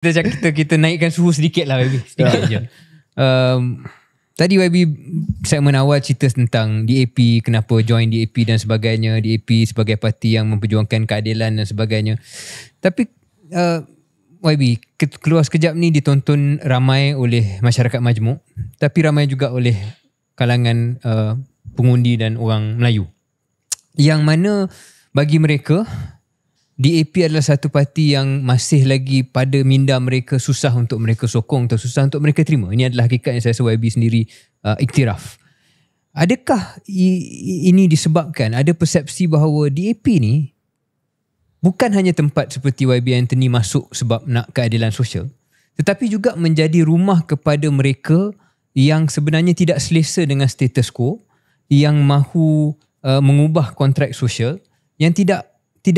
kita naikkan suhu sedikit lah YB. Sedikit je. Tadi YB segmen awal cerita tentang DAP, kenapa join DAP dan sebagainya. DAP sebagai parti yang memperjuangkan keadilan dan sebagainya. Tapi YB keluar sekejap ni ditonton ramai oleh masyarakat majmuk, tapi ramai juga oleh kalangan pengundi dan orang Melayu. Yang mana bagi mereka DAP adalah satu parti yang masih lagi pada minda mereka susah untuk mereka sokong atau susah untuk mereka terima. Ini adalah hakikat yang saya rasa YB sendiri iktiraf. Adakah ini disebabkan ada persepsi bahawa DAP ni bukan hanya tempat seperti YB Anthony masuk sebab nak keadilan sosial, tetapi juga menjadi rumah kepada mereka yang sebenarnya tidak selesa dengan status quo, yang mahu mengubah kontrak sosial, yang tidak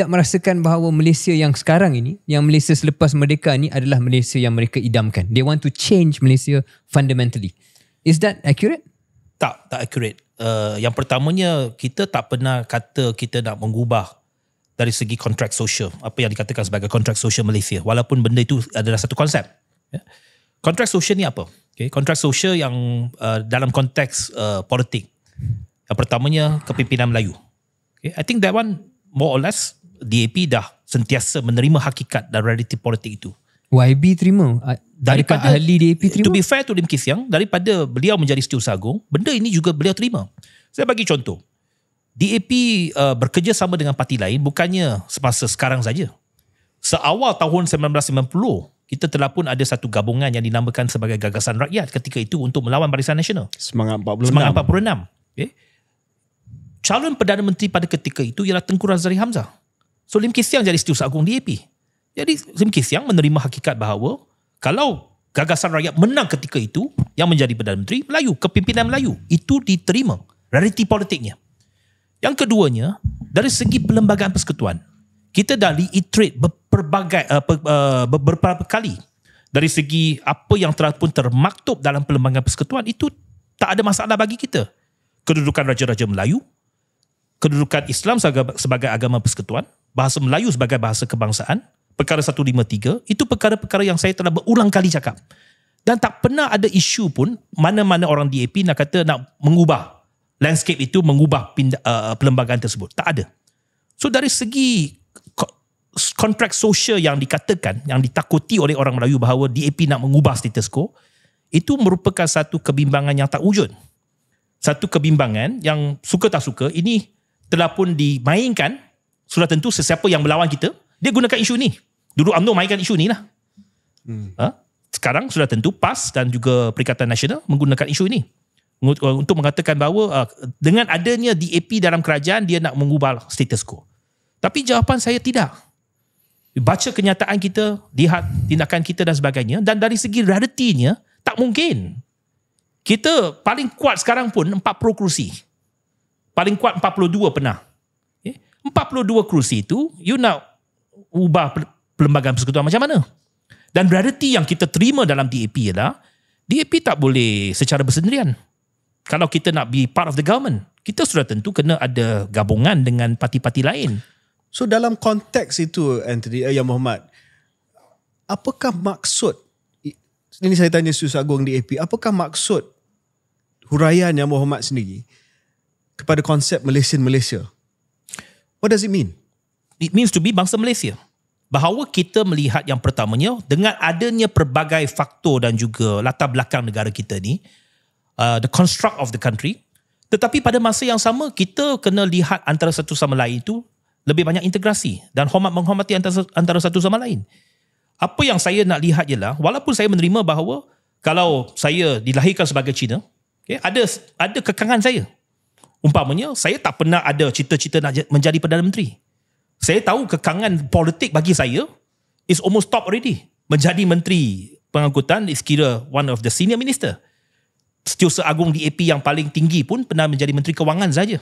merasakan bahawa Malaysia yang sekarang ini, yang Malaysia selepas merdeka ni adalah Malaysia yang mereka idamkan. They want to change Malaysia fundamentally. Is that accurate? Tak accurate. Yang pertamanya, kita tak pernah kata kita nak mengubah dari segi kontrak sosial, apa yang dikatakan sebagai kontrak sosial Malaysia, walaupun benda itu adalah satu konsep. Kontrak sosial ni apa? Kontrak sosial yang dalam konteks politik. Yang pertamanya, kepimpinan Melayu. I think that one more or less DAP dah sentiasa menerima hakikat dan realiti politik itu. YB terima? Daripada ahli DAP terima? To be fair to Lim Kee Siang, daripada beliau menjadi Setiausaha Agung, benda ini juga beliau terima. Saya bagi contoh. DAP bekerjasama dengan parti lain bukannya semasa sekarang saja. Seawal tahun 1990, kita telah pun ada satu gabungan yang dinamakan sebagai Gagasan Rakyat ketika itu untuk melawan Barisan Nasional. Semangat 46. Semangat 46. Calon Perdana Menteri pada ketika itu ialah Tengku Razari Hamzah. So Lim Kee Siang jadi Setiausaha Agung DAP. Jadi Lim Kee Siang menerima hakikat bahawa kalau Gagasan Rakyat menang ketika itu, yang menjadi Perdana Menteri Melayu, kepimpinan Melayu, itu diterima realiti politiknya. Yang keduanya, dari segi perlembagaan persekutuan, kita dah reiterate beberapa kali dari segi apa yang telah pun termaktub dalam perlembagaan persekutuan, itu tak ada masalah bagi kita. Kedudukan Raja-Raja Melayu, kedudukan Islam sebagai agama persekutuan, bahasa Melayu sebagai bahasa kebangsaan, perkara 153, itu perkara-perkara yang saya telah berulang kali cakap. Dan tak pernah ada isu pun mana-mana orang DAP nak kata nak mengubah landscape itu, mengubah perlembagaan tersebut. Tak ada. So dari segi kontrak sosial yang dikatakan, yang ditakuti oleh orang Melayu bahawa DAP nak mengubah status quo, itu merupakan satu kebimbangan yang tak wujud. Satu kebimbangan yang suka tak suka, ini telah pun dimainkan. Sudah tentu sesiapa yang melawan kita, dia gunakan isu ni. Dulu UMNO mainkan isu ni lah. Sekarang sudah tentu PAS dan juga Perikatan Nasional menggunakan isu ini untuk mengatakan bahawa dengan adanya DAP dalam kerajaan, dia nak mengubah status quo. Tapi jawapan saya tidak. Baca kenyataan kita, lihat tindakan kita dan sebagainya, dan dari segi realitinya, tak mungkin. Kita paling kuat sekarang pun 40 kerusi. Paling kuat 42 pernah. 42 kerusi itu, you nak ubah perlembagaan persekutuan macam mana? Dan realiti yang kita terima dalam DAP ialah, DAP tak boleh secara bersendirian. Kalau kita nak be part of the government, kita sudah tentu kena ada gabungan dengan parti-parti lain. So dalam konteks itu, Anthony, Yang Muhammad, apakah maksud, ini saya tanya Setiausaha Agung DAP, apakah maksud huraian Yang Muhammad sendiri kepada konsep Malaysia? What does it mean? It means to be bangsa Malaysia. Bahawa kita melihat yang pertamanya, dengan adanya pelbagai faktor dan juga latar belakang negara kita ni, the construct of the country, tetapi pada masa yang sama, kita kena lihat antara satu sama lain itu lebih banyak integrasi dan menghormati antara satu sama lain. Apa yang saya nak lihat ialah, walaupun saya menerima bahawa kalau saya dilahirkan sebagai Cina, ada kekangan saya. Umpamanya, saya tak pernah ada cita-cita nak menjadi Perdana Menteri. Saya tahu kekangan politik bagi saya is almost top already. Menjadi Menteri Pengangkutan is kira one of the senior minister. Setiausaha Agung DAP yang paling tinggi pun pernah menjadi Menteri Kewangan saja.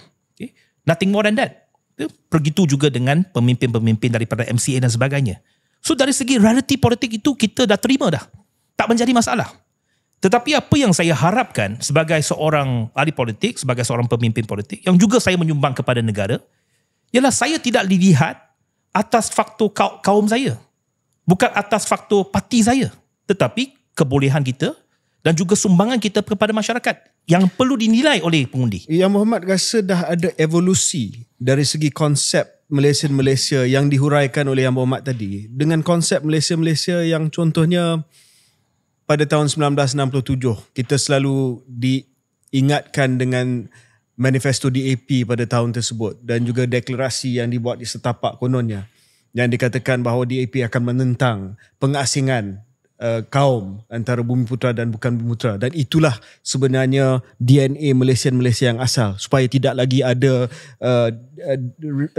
Nothing more than that. Begitu juga dengan pemimpin-pemimpin daripada MCA dan sebagainya. So dari segi realiti politik itu kita dah terima dah. Tak menjadi masalah. Tetapi apa yang saya harapkan sebagai seorang ahli politik, sebagai seorang pemimpin politik, yang juga saya menyumbang kepada negara, ialah saya tidak dilihat atas faktor kaum saya. Bukan atas faktor parti saya, tetapi kebolehan kita dan juga sumbangan kita kepada masyarakat yang perlu dinilai oleh pengundi. Yang Muhammad rasa dah ada evolusi dari segi konsep Malaysia yang dihuraikan oleh Yang Muhammad tadi dengan konsep Malaysia yang contohnya pada tahun 1967 kita selalu diingatkan dengan manifesto DAP pada tahun tersebut dan juga deklarasi yang dibuat di setapak kononnya yang dikatakan bahawa DAP akan menentang pengasingan kaum antara Bumi Putera dan bukan Bumi Putera, dan itulah sebenarnya DNA Malaysia yang asal, supaya tidak lagi ada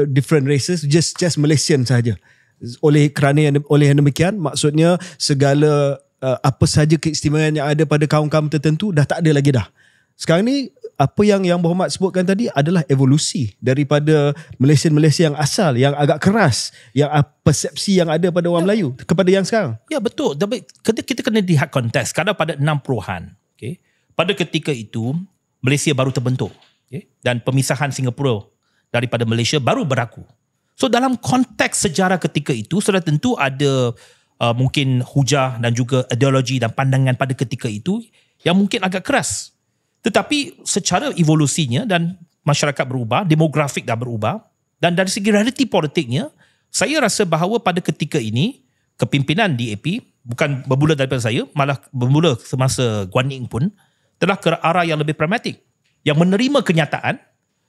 different races, just Malaysian sahaja. Oleh yang demikian, maksudnya segala apa sahaja keistimewaan yang ada pada kaum-kaum tertentu dah tak ada lagi dah. Sekarang ni apa yang Muhammad sebutkan tadi adalah evolusi daripada Malaysia yang asal, yang agak keras, yang persepsi yang ada pada orang Melayu kepada yang sekarang. Ya, betul. Tapi kita kena lihat konteks. Kadang pada 60-an, okay, pada ketika itu Malaysia baru terbentuk, okay, dan pemisahan Singapura daripada Malaysia baru berlaku. So dalam konteks sejarah ketika itu sudah tentu ada mungkin hujah dan juga ideologi dan pandangan pada ketika itu yang mungkin agak keras. Tetapi secara evolusinya dan masyarakat berubah, demografik dah berubah, dan dari segi realiti politiknya, saya rasa bahawa pada ketika ini kepimpinan DAP bukan bermula daripada saya, malah bermula semasa Guan Eng pun telah ke arah yang lebih pragmatik, yang menerima kenyataan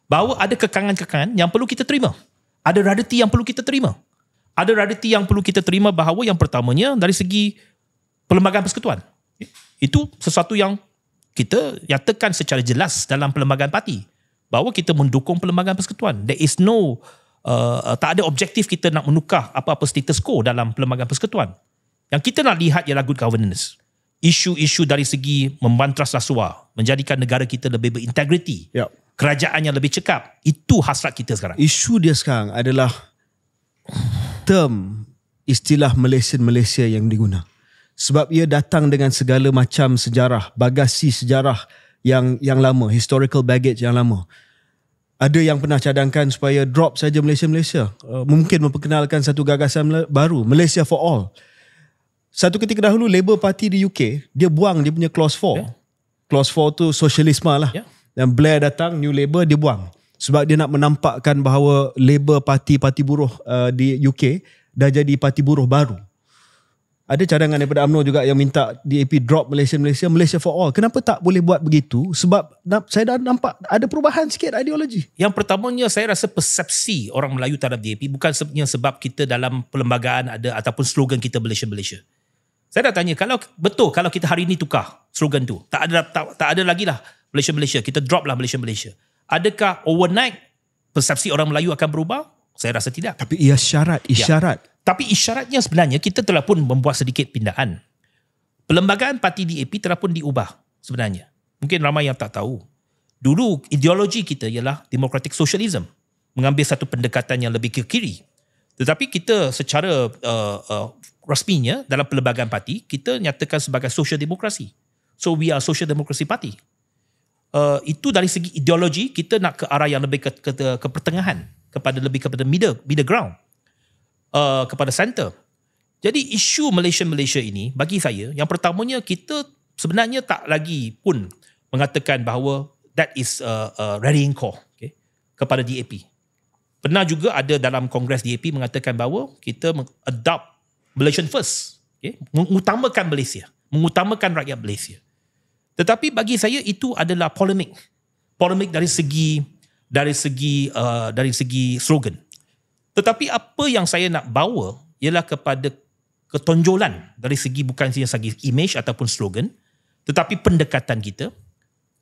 bahawa ada kekangan-kekangan yang perlu kita terima. Ada realiti yang perlu kita terima. Ada realiti yang perlu kita terima bahawa yang pertamanya dari segi Perlembagaan Persekutuan. Itu sesuatu yang kita nyatakan secara jelas dalam Perlembagaan Parti bahawa kita mendukung Perlembagaan Persekutuan. There is no tak ada objektif kita nak menukar apa-apa status quo dalam Perlembagaan Persekutuan. Yang kita nak lihat ialah good governance. Isu-isu dari segi membantras rasuah, menjadikan negara kita lebih berintegriti. Yep. Kerajaan yang lebih cekap. Itu hasrat kita sekarang. Isu dia sekarang adalah term istilah Malaysia yang diguna. Sebab ia datang dengan segala macam sejarah, bagasi sejarah yang lama, historical baggage yang lama. Ada yang pernah cadangkan supaya drop saja Malaysia. Mungkin memperkenalkan satu gagasan baru, Malaysia for all. Satu ketika dahulu Labour Party di UK, dia buang dia punya clause 4. Yeah. Clause 4 tu sosialisme lah. Yeah. Dan Blair datang, New Labour, dia buang. Sebab dia nak menampakkan bahawa Labour Party buruh di UK dah jadi parti buruh baru. Ada cadangan daripada UMNO juga yang minta DAP drop Malaysia for all. Kenapa tak boleh buat begitu? Sebab saya dah nampak ada perubahan sikit ideologi. Yang pertamanya saya rasa persepsi orang Melayu terhadap DAP bukan sebenarnya sebab kita dalam perlembagaan ada ataupun slogan kita Malaysia. Saya dah tanya, kalau betul kalau kita hari ini tukar slogan tu, tak ada lagi lah Malaysia, kita drop lah Malaysia. Adakah overnight persepsi orang Melayu akan berubah? Saya rasa tidak. Tapi ia isyarat. Ya. Tapi isyaratnya sebenarnya kita telah pun membuat sedikit pindaan. Perlembagaan parti DAP telah pun diubah sebenarnya. Mungkin ramai yang tak tahu. Dulu ideologi kita ialah democratic socialism. Mengambil satu pendekatan yang lebih ke kiri. Tetapi kita secara rasminya dalam perlembagaan parti, kita nyatakan sebagai social demokrasi. So we are social democracy party. Itu dari segi ideologi kita nak ke arah yang lebih ke pertengahan. Lebih kepada middle ground. Kepada center. Jadi isu Malaysia ini bagi saya yang pertamanya kita sebenarnya tak lagi pun mengatakan bahawa that is a rallying call, okay, kepada DAP. Pernah juga ada dalam Kongres DAP mengatakan bahawa kita adopt Malaysian first, okay, mengutamakan Malaysia, mengutamakan rakyat Malaysia. Tetapi bagi saya itu adalah polemik dari segi slogan. Tetapi apa yang saya nak bawa ialah kepada ketonjolan dari segi bukan sahaja segi image ataupun slogan, tetapi pendekatan kita,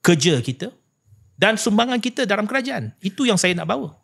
kerja kita dan sumbangan kita dalam kerajaan. Itu yang saya nak bawa.